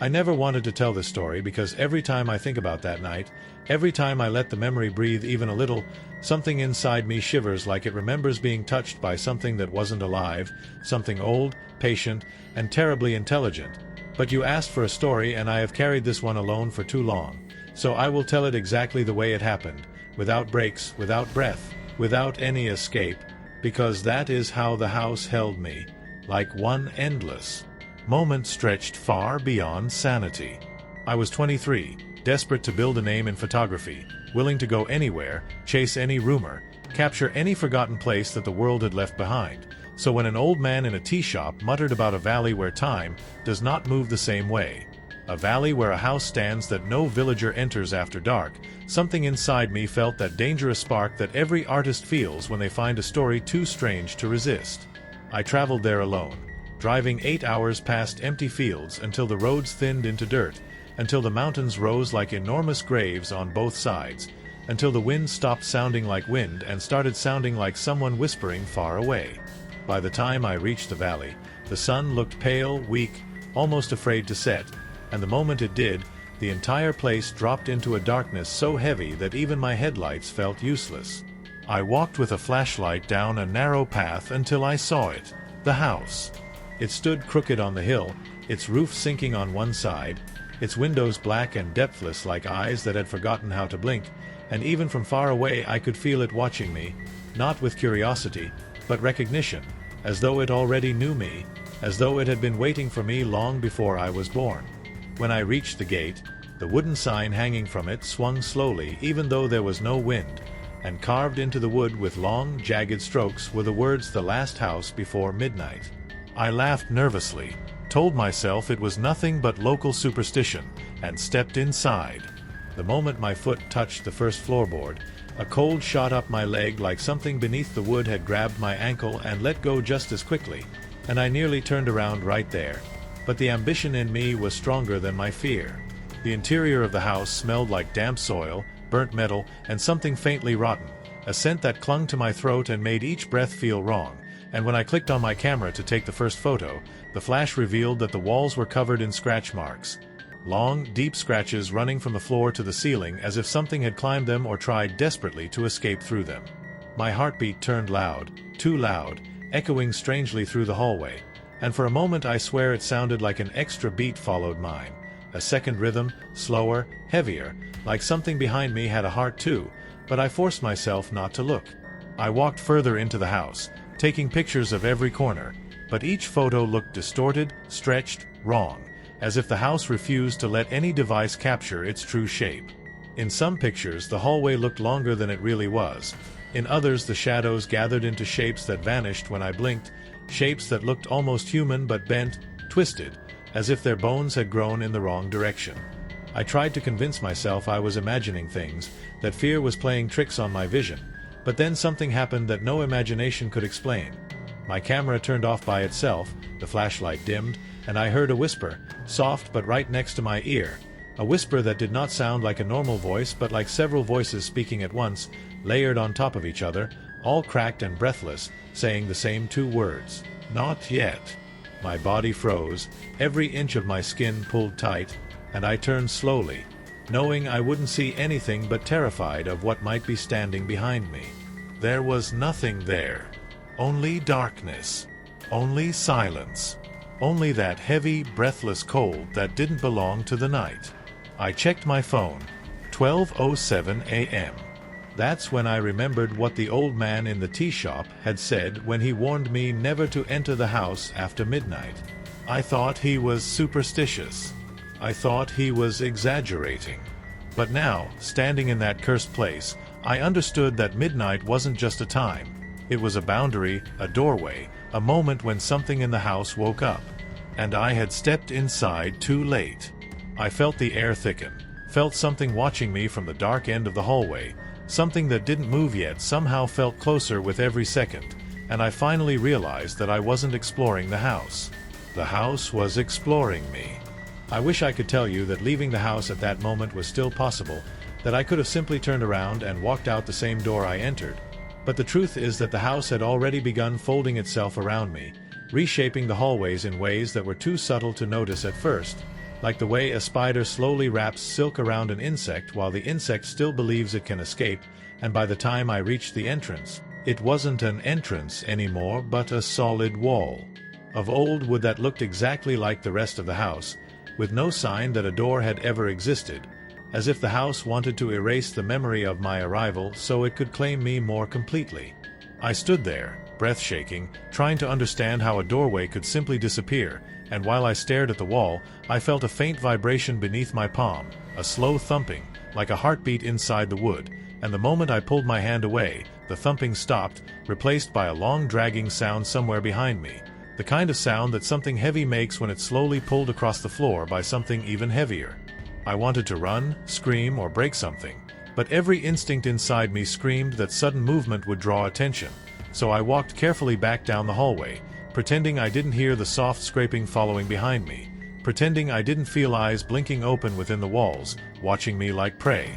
I never wanted to tell this story because every time I think about that night, every time I let the memory breathe even a little, something inside me shivers like it remembers being touched by something that wasn't alive, something old, patient, and terribly intelligent. But you asked for a story and I have carried this one alone for too long. So I will tell it exactly the way it happened, without breaks, without breath, without any escape, because that is how the house held me, like one endless moment stretched far beyond sanity. I was 23, desperate to build a name in photography, willing to go anywhere, chase any rumor, capture any forgotten place that the world had left behind. So when an old man in a tea shop muttered about a valley where time does not move the same way, a valley where a house stands that no villager enters after dark, something inside me felt that dangerous spark that every artist feels when they find a story too strange to resist. I traveled there alone, driving 8 hours past empty fields until the roads thinned into dirt, until the mountains rose like enormous graves on both sides, until the wind stopped sounding like wind and started sounding like someone whispering far away. By the time I reached the valley, the sun looked pale, weak, almost afraid to set, and the moment it did, the entire place dropped into a darkness so heavy that even my headlights felt useless. I walked with a flashlight down a narrow path until I saw it, the house. It stood crooked on the hill, its roof sinking on one side, its windows black and depthless like eyes that had forgotten how to blink, and even from far away I could feel it watching me, not with curiosity, but recognition, as though it already knew me, as though it had been waiting for me long before I was born. When I reached the gate, the wooden sign hanging from it swung slowly even though there was no wind, and carved into the wood with long, jagged strokes were the words "The Last House Before Midnight." I laughed nervously, told myself it was nothing but local superstition, and stepped inside. The moment my foot touched the first floorboard, a cold shot up my leg like something beneath the wood had grabbed my ankle and let go just as quickly, and I nearly turned around right there. But the ambition in me was stronger than my fear. The interior of the house smelled like damp soil, burnt metal, and something faintly rotten, a scent that clung to my throat and made each breath feel wrong. And when I clicked on my camera to take the first photo, the flash revealed that the walls were covered in scratch marks. Long, deep scratches running from the floor to the ceiling as if something had climbed them or tried desperately to escape through them. My heartbeat turned loud, too loud, echoing strangely through the hallway, and for a moment I swear it sounded like an extra beat followed mine. A second rhythm, slower, heavier, like something behind me had a heart too, but I forced myself not to look. I walked further into the house, taking pictures of every corner, but each photo looked distorted, stretched, wrong, as if the house refused to let any device capture its true shape. In some pictures the hallway looked longer than it really was. In others the shadows gathered into shapes that vanished when I blinked, shapes that looked almost human but bent, twisted, as if their bones had grown in the wrong direction. I tried to convince myself I was imagining things, that fear was playing tricks on my vision, but then something happened that no imagination could explain. My camera turned off by itself, the flashlight dimmed, and I heard a whisper, soft but right next to my ear, a whisper that did not sound like a normal voice but like several voices speaking at once, layered on top of each other, all cracked and breathless, saying the same two words, "Not yet." My body froze, every inch of my skin pulled tight, and I turned slowly, knowing I wouldn't see anything but terrified of what might be standing behind me. There was nothing there. Only darkness. Only silence. Only that heavy, breathless cold that didn't belong to the night. I checked my phone. 12:07 a.m. That's when I remembered what the old man in the tea shop had said when he warned me never to enter the house after midnight. I thought he was superstitious. I thought he was exaggerating. But now, standing in that cursed place, I understood that midnight wasn't just a time. It was a boundary, a doorway, a moment when something in the house woke up. And I had stepped inside too late. I felt the air thicken, felt something watching me from the dark end of the hallway. Something that didn't move yet somehow felt closer with every second, and I finally realized that I wasn't exploring the house. The house was exploring me. I wish I could tell you that leaving the house at that moment was still possible, that I could have simply turned around and walked out the same door I entered. But the truth is that the house had already begun folding itself around me, reshaping the hallways in ways that were too subtle to notice at first. like the way a spider slowly wraps silk around an insect while the insect still believes it can escape, and by the time I reached the entrance, it wasn't an entrance anymore but a solid wall. Of old wood that looked exactly like the rest of the house, with no sign that a door had ever existed, as if the house wanted to erase the memory of my arrival so it could claim me more completely. I stood there, breath shaking, trying to understand how a doorway could simply disappear, and while I stared at the wall, I felt a faint vibration beneath my palm, a slow thumping, like a heartbeat inside the wood, and the moment I pulled my hand away, the thumping stopped, replaced by a long dragging sound somewhere behind me, the kind of sound that something heavy makes when it's slowly pulled across the floor by something even heavier. I wanted to run, scream, or break something, but every instinct inside me screamed that sudden movement would draw attention, so I walked carefully back down the hallway, pretending I didn't hear the soft scraping following behind me, pretending I didn't feel eyes blinking open within the walls, watching me like prey.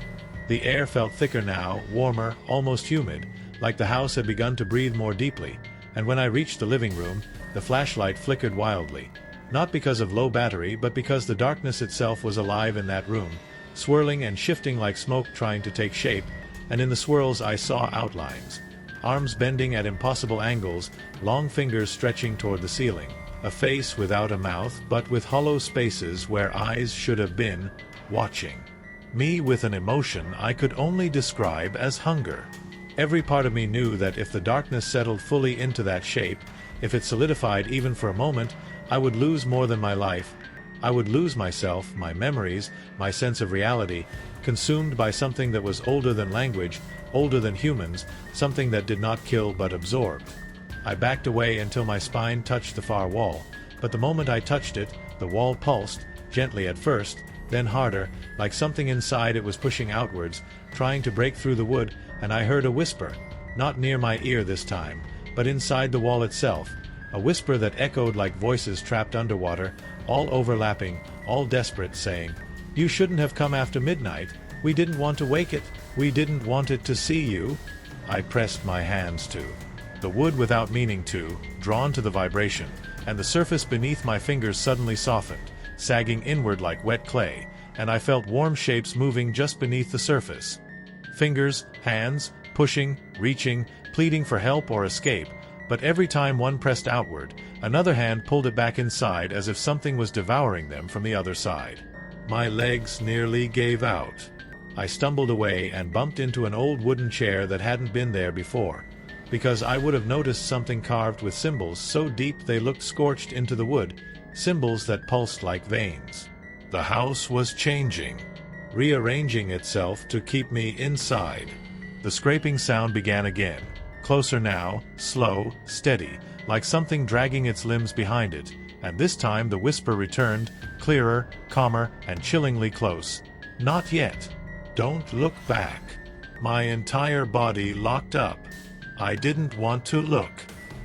The air felt thicker now, warmer, almost humid, like the house had begun to breathe more deeply, and when I reached the living room, the flashlight flickered wildly, not because of low battery but because the darkness itself was alive in that room, swirling and shifting like smoke trying to take shape, and in the swirls I saw outlines. Arms bending at impossible angles, long fingers stretching toward the ceiling, a face without a mouth but with hollow spaces where eyes should have been, watching me with an emotion I could only describe as hunger. Every part of me knew that if the darkness settled fully into that shape, if it solidified even for a moment, I would lose more than my life. I would lose myself, my memories, my sense of reality, consumed by something that was older than language, older than humans, something that did not kill but absorbed. I backed away until my spine touched the far wall, but the moment I touched it, the wall pulsed, gently at first, then harder, like something inside it was pushing outwards, trying to break through the wood, and I heard a whisper, not near my ear this time, but inside the wall itself, a whisper that echoed like voices trapped underwater, all overlapping, all desperate, saying, "You shouldn't have come after midnight. We didn't want to wake it. We didn't want it to see you." I pressed my hands to the wood without meaning to, drawn to the vibration, and the surface beneath my fingers suddenly softened, sagging inward like wet clay, and I felt warm shapes moving just beneath the surface. Fingers, hands, pushing, reaching, pleading for help or escape, but every time one pressed outward, another hand pulled it back inside as if something was devouring them from the other side. My legs nearly gave out. I stumbled away and bumped into an old wooden chair that hadn't been there before, because I would have noticed something carved with symbols so deep they looked scorched into the wood, symbols that pulsed like veins. The house was changing, rearranging itself to keep me inside. The scraping sound began again, closer now, slow, steady, like something dragging its limbs behind it, and this time the whisper returned, clearer, calmer, and chillingly close. "Not yet. Don't look back." My entire body locked up. I didn't want to look.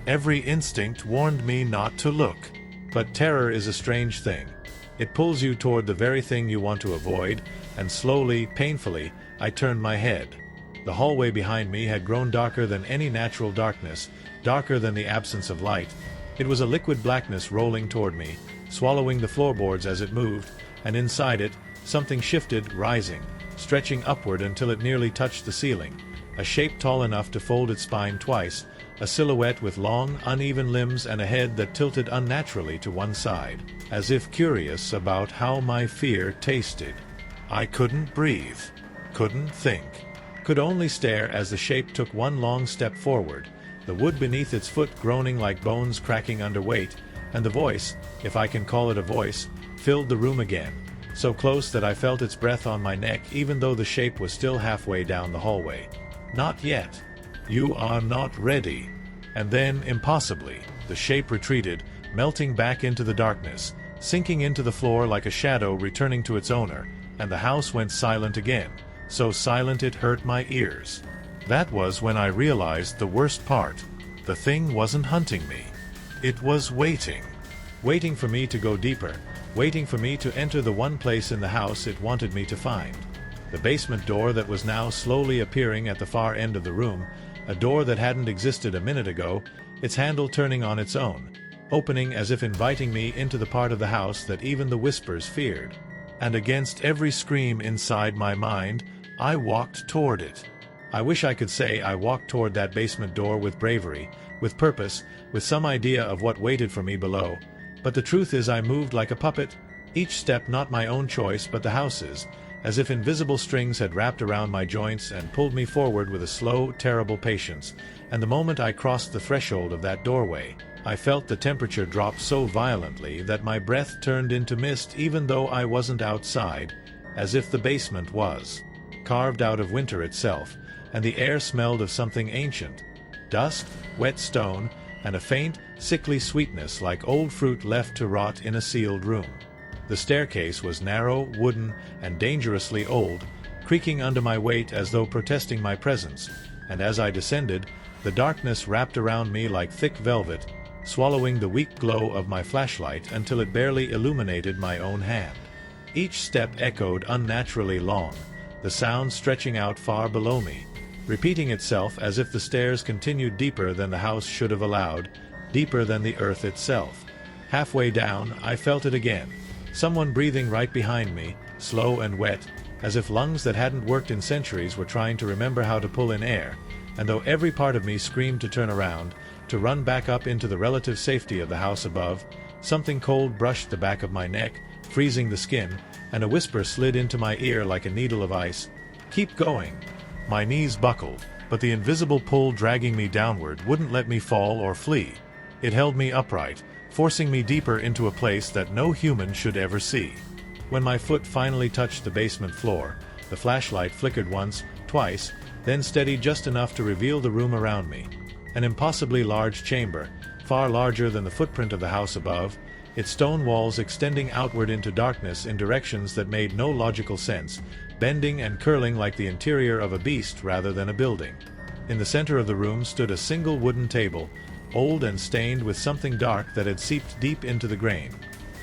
Every instinct warned me not to look. But terror is a strange thing. It pulls you toward the very thing you want to avoid, and slowly, painfully, I turned my head. The hallway behind me had grown darker than any natural darkness, darker than the absence of light. It was a liquid blackness rolling toward me, swallowing the floorboards as it moved, and inside it, something shifted, rising, stretching upward until it nearly touched the ceiling, a shape tall enough to fold its spine twice, a silhouette with long, uneven limbs and a head that tilted unnaturally to one side, as if curious about how my fear tasted. I couldn't breathe, couldn't think, could only stare as the shape took one long step forward, the wood beneath its foot groaning like bones cracking under weight, and the voice, if I can call it a voice, filled the room again, so close that I felt its breath on my neck even though the shape was still halfway down the hallway. "Not yet. You are not ready." And then, impossibly, the shape retreated, melting back into the darkness, sinking into the floor like a shadow returning to its owner, and the house went silent again, so silent it hurt my ears. That was when I realized the worst part. The thing wasn't hunting me. It was waiting. Waiting for me to go deeper, waiting for me to enter the one place in the house it wanted me to find. The basement door that was now slowly appearing at the far end of the room, a door that hadn't existed a minute ago, its handle turning on its own, opening as if inviting me into the part of the house that even the whispers feared. And against every scream inside my mind, I walked toward it. I wish I could say I walked toward that basement door with bravery, with purpose, with some idea of what waited for me below, but the truth is I moved like a puppet, each step not my own choice but the house's, as if invisible strings had wrapped around my joints and pulled me forward with a slow, terrible patience, and the moment I crossed the threshold of that doorway, I felt the temperature drop so violently that my breath turned into mist even though I wasn't outside, as if the basement was carved out of winter itself, and the air smelled of something ancient. Dust, wet stone, and a faint, sickly sweetness like old fruit left to rot in a sealed room. The staircase was narrow, wooden, and dangerously old, creaking under my weight as though protesting my presence, and as I descended, the darkness wrapped around me like thick velvet, swallowing the weak glow of my flashlight until it barely illuminated my own hand. Each step echoed unnaturally long, the sound stretching out far below me, repeating itself as if the stairs continued deeper than the house should have allowed, deeper than the earth itself. Halfway down, I felt it again. Someone breathing right behind me, slow and wet, as if lungs that hadn't worked in centuries were trying to remember how to pull in air, and though every part of me screamed to turn around, to run back up into the relative safety of the house above, something cold brushed the back of my neck, freezing the skin, and a whisper slid into my ear like a needle of ice. "Keep going." My knees buckled, but the invisible pull dragging me downward wouldn't let me fall or flee. It held me upright, forcing me deeper into a place that no human should ever see. When my foot finally touched the basement floor, the flashlight flickered once, twice, then steadied just enough to reveal the room around me. An impossibly large chamber, far larger than the footprint of the house above, its stone walls extending outward into darkness in directions that made no logical sense, bending and curling like the interior of a beast rather than a building. In the center of the room stood a single wooden table, old and stained with something dark that had seeped deep into the grain,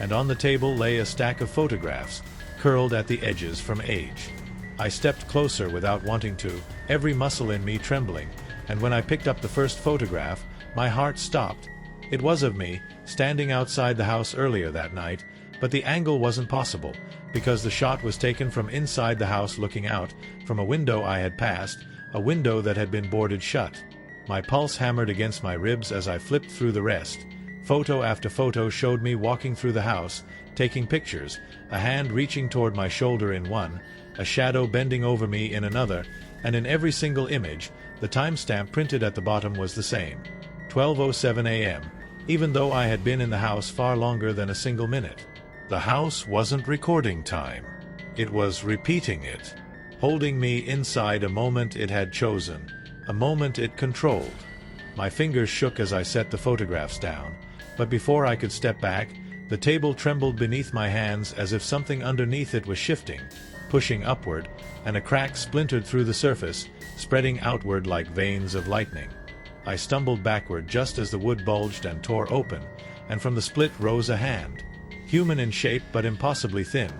and on the table lay a stack of photographs, curled at the edges from age. I stepped closer without wanting to, every muscle in me trembling, and when I picked up the first photograph, my heart stopped. It was of me, standing outside the house earlier that night, but the angle wasn't possible, because the shot was taken from inside the house looking out, from a window I had passed, a window that had been boarded shut. My pulse hammered against my ribs as I flipped through the rest. Photo after photo showed me walking through the house, taking pictures, a hand reaching toward my shoulder in one, a shadow bending over me in another, and in every single image, the timestamp printed at the bottom was the same. 12:07 a.m., even though I had been in the house far longer than a single minute. The house wasn't recording time. It was repeating it, holding me inside a moment it had chosen, a moment it controlled. My fingers shook as I set the photographs down, but before I could step back, the table trembled beneath my hands as if something underneath it was shifting, pushing upward, and a crack splintered through the surface, spreading outward like veins of lightning. I stumbled backward just as the wood bulged and tore open, and from the split rose a hand. Human in shape but impossibly thin,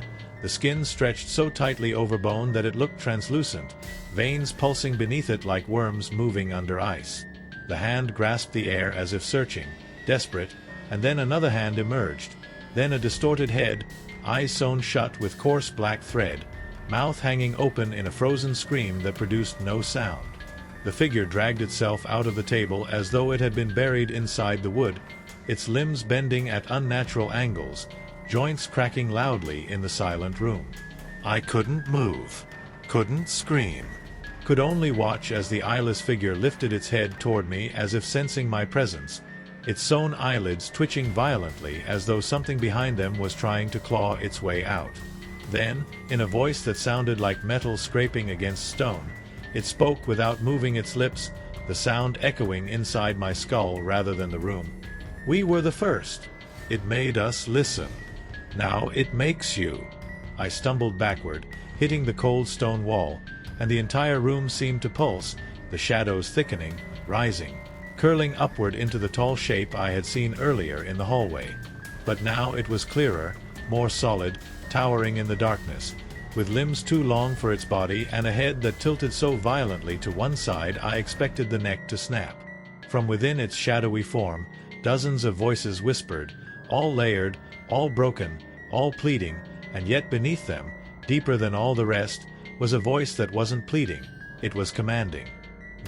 the skin stretched so tightly over bone that it looked translucent, veins pulsing beneath it like worms moving under ice. The hand grasped the air as if searching, desperate, and then another hand emerged, then a distorted head, eyes sewn shut with coarse black thread, mouth hanging open in a frozen scream that produced no sound. The figure dragged itself out of the table as though it had been buried inside the wood, its limbs bending at unnatural angles, joints cracking loudly in the silent room. I couldn't move, couldn't scream, could only watch as the eyeless figure lifted its head toward me as if sensing my presence, its sewn eyelids twitching violently as though something behind them was trying to claw its way out. Then, in a voice that sounded like metal scraping against stone, it spoke without moving its lips, the sound echoing inside my skull rather than the room. "We were the first. It made us listen. Now it makes you." I stumbled backward, hitting the cold stone wall, and the entire room seemed to pulse, the shadows thickening, rising, curling upward into the tall shape I had seen earlier in the hallway. But now it was clearer, more solid, towering in the darkness, with limbs too long for its body and a head that tilted so violently to one side I expected the neck to snap. From within its shadowy form, Dozens of voices whispered, all layered, all broken, all pleading, and yet beneath them, deeper than all the rest, was a voice that wasn't pleading, it was commanding.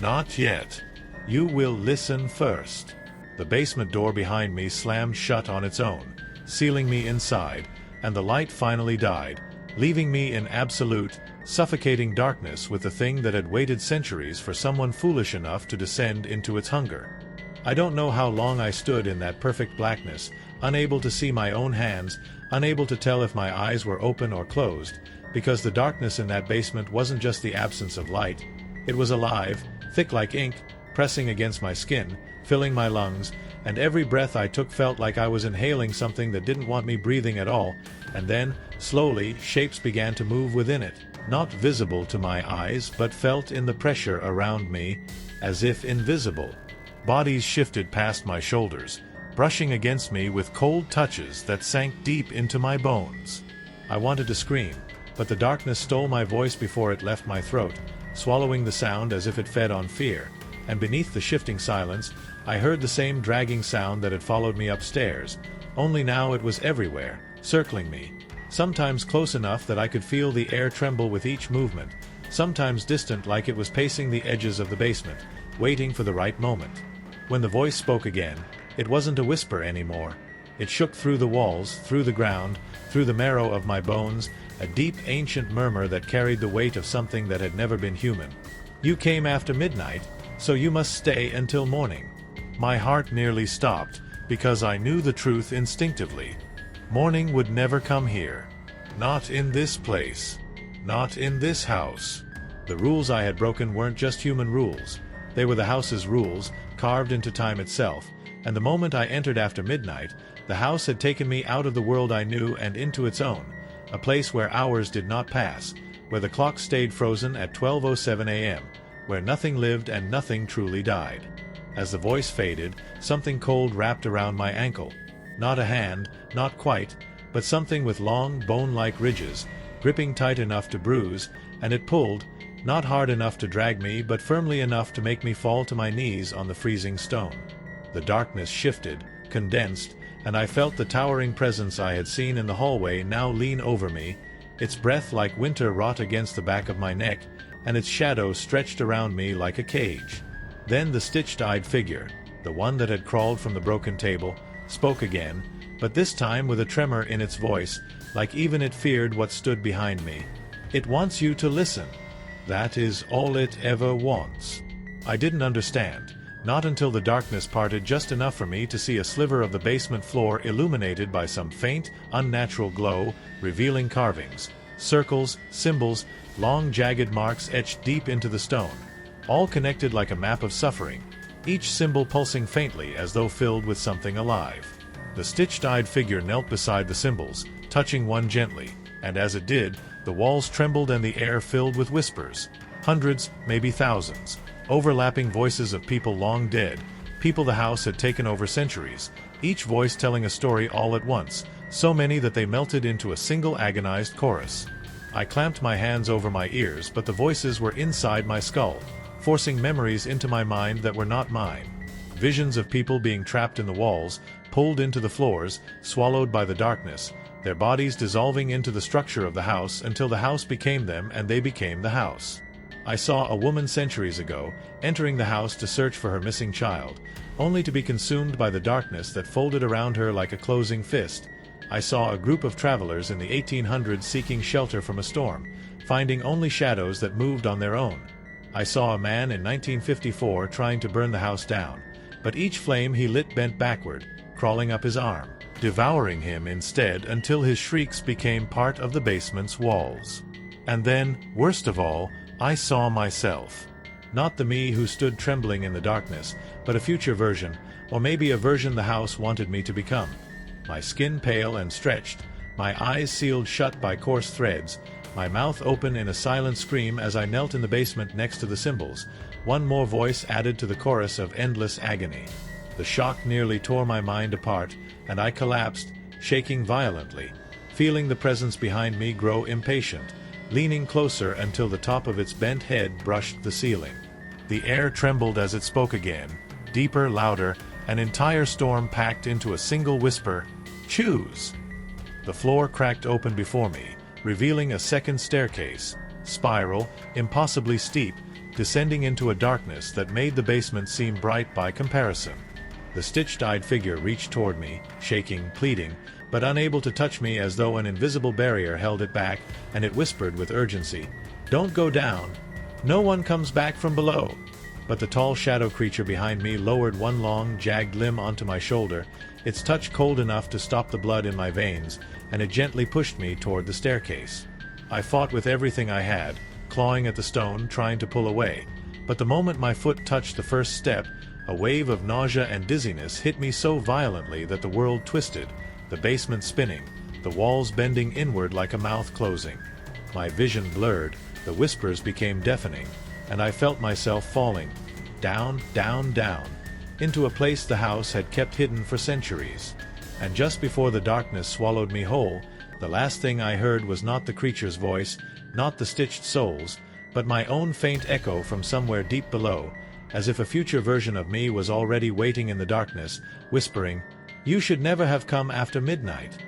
Not yet. You will listen first. The basement door behind me slammed shut on its own, sealing me inside, and the light finally died, leaving me in absolute, suffocating darkness with the thing that had waited centuries for someone foolish enough to descend into its hunger. I don't know how long I stood in that perfect blackness, unable to see my own hands, unable to tell if my eyes were open or closed, because the darkness in that basement wasn't just the absence of light. It was alive, thick like ink, pressing against my skin, filling my lungs, and every breath I took felt like I was inhaling something that didn't want me breathing at all, and then, slowly, shapes began to move within it, not visible to my eyes but felt in the pressure around me, as if invisible. Bodies shifted past my shoulders, brushing against me with cold touches that sank deep into my bones. I wanted to scream, but the darkness stole my voice before it left my throat, swallowing the sound as if it fed on fear, and beneath the shifting silence, I heard the same dragging sound that had followed me upstairs, only now it was everywhere, circling me, sometimes close enough that I could feel the air tremble with each movement, sometimes distant like it was pacing the edges of the basement, waiting for the right moment. When the voice spoke again, it wasn't a whisper anymore. It shook through the walls, through the ground, through the marrow of my bones, a deep ancient murmur that carried the weight of something that had never been human. You came after midnight, so you must stay until morning. My heart nearly stopped, because I knew the truth instinctively. Morning would never come here. Not in this place. Not in this house. The rules I had broken weren't just human rules. They were the house's rules, carved into time itself, and the moment I entered after midnight, the house had taken me out of the world I knew and into its own, a place where hours did not pass, where the clock stayed frozen at 12:07 a.m., where nothing lived and nothing truly died. As the voice faded, something cold wrapped around my ankle. Not a hand, not quite, but something with long, bone-like ridges, gripping tight enough to bruise, and it pulled, not hard enough to drag me but firmly enough to make me fall to my knees on the freezing stone. The darkness shifted, condensed, and I felt the towering presence I had seen in the hallway now lean over me, its breath like winter wrought against the back of my neck, and its shadow stretched around me like a cage. Then the stitched-eyed figure, the one that had crawled from the broken table, spoke again, but this time with a tremor in its voice, like even it feared what stood behind me. It wants you to listen. That is all it ever wants. I didn't understand, not until the darkness parted just enough for me to see a sliver of the basement floor illuminated by some faint, unnatural glow, revealing carvings, circles, symbols, long jagged marks etched deep into the stone, all connected like a map of suffering, each symbol pulsing faintly as though filled with something alive. The stitched-eyed figure knelt beside the symbols, touching one gently, and as it did, the walls trembled and the air filled with whispers, hundreds, maybe thousands, overlapping voices of people long dead, people the house had taken over centuries, each voice telling a story all at once, so many that they melted into a single agonized chorus. I clamped my hands over my ears, but the voices were inside my skull, forcing memories into my mind that were not mine. Visions of people being trapped in the walls, pulled into the floors, swallowed by the darkness, their bodies dissolving into the structure of the house until the house became them and they became the house. I saw a woman centuries ago, entering the house to search for her missing child, only to be consumed by the darkness that folded around her like a closing fist. I saw a group of travelers in the 1800s seeking shelter from a storm, finding only shadows that moved on their own. I saw a man in 1954 trying to burn the house down, but each flame he lit bent backward, crawling up his arm, devouring him instead until his shrieks became part of the basement's walls. And then, worst of all, I saw myself. Not the me who stood trembling in the darkness, but a future version, or maybe a version the house wanted me to become. My skin pale and stretched, my eyes sealed shut by coarse threads, my mouth open in a silent scream as I knelt in the basement next to the symbols. One more voice added to the chorus of endless agony. The shock nearly tore my mind apart, and I collapsed, shaking violently, feeling the presence behind me grow impatient, leaning closer until the top of its bent head brushed the ceiling. The air trembled as it spoke again, deeper, louder, An entire storm packed into a single whisper, "Choose!" The floor cracked open before me, revealing a second staircase, spiral, impossibly steep, descending into a darkness that made the basement seem bright by comparison. The stitched-eyed figure reached toward me, shaking, pleading, but unable to touch me, as though an invisible barrier held it back, and it whispered with urgency, "Don't go down. No one comes back from below." But the tall shadow creature behind me lowered one long, jagged limb onto my shoulder, its touch cold enough to stop the blood in my veins, and it gently pushed me toward the staircase. I fought with everything I had, clawing at the stone, trying to pull away, but the moment my foot touched the first step, a wave of nausea and dizziness hit me so violently that the world twisted, the basement spinning, the walls bending inward like a mouth closing. My vision blurred, the whispers became deafening, and I felt myself falling, down, down, down, into a place the house had kept hidden for centuries. And just before the darkness swallowed me whole, the last thing I heard was not the creature's voice, not the stitched soles, but my own faint echo from somewhere deep below, as if a future version of me was already waiting in the darkness, whispering, "You should never have come after midnight."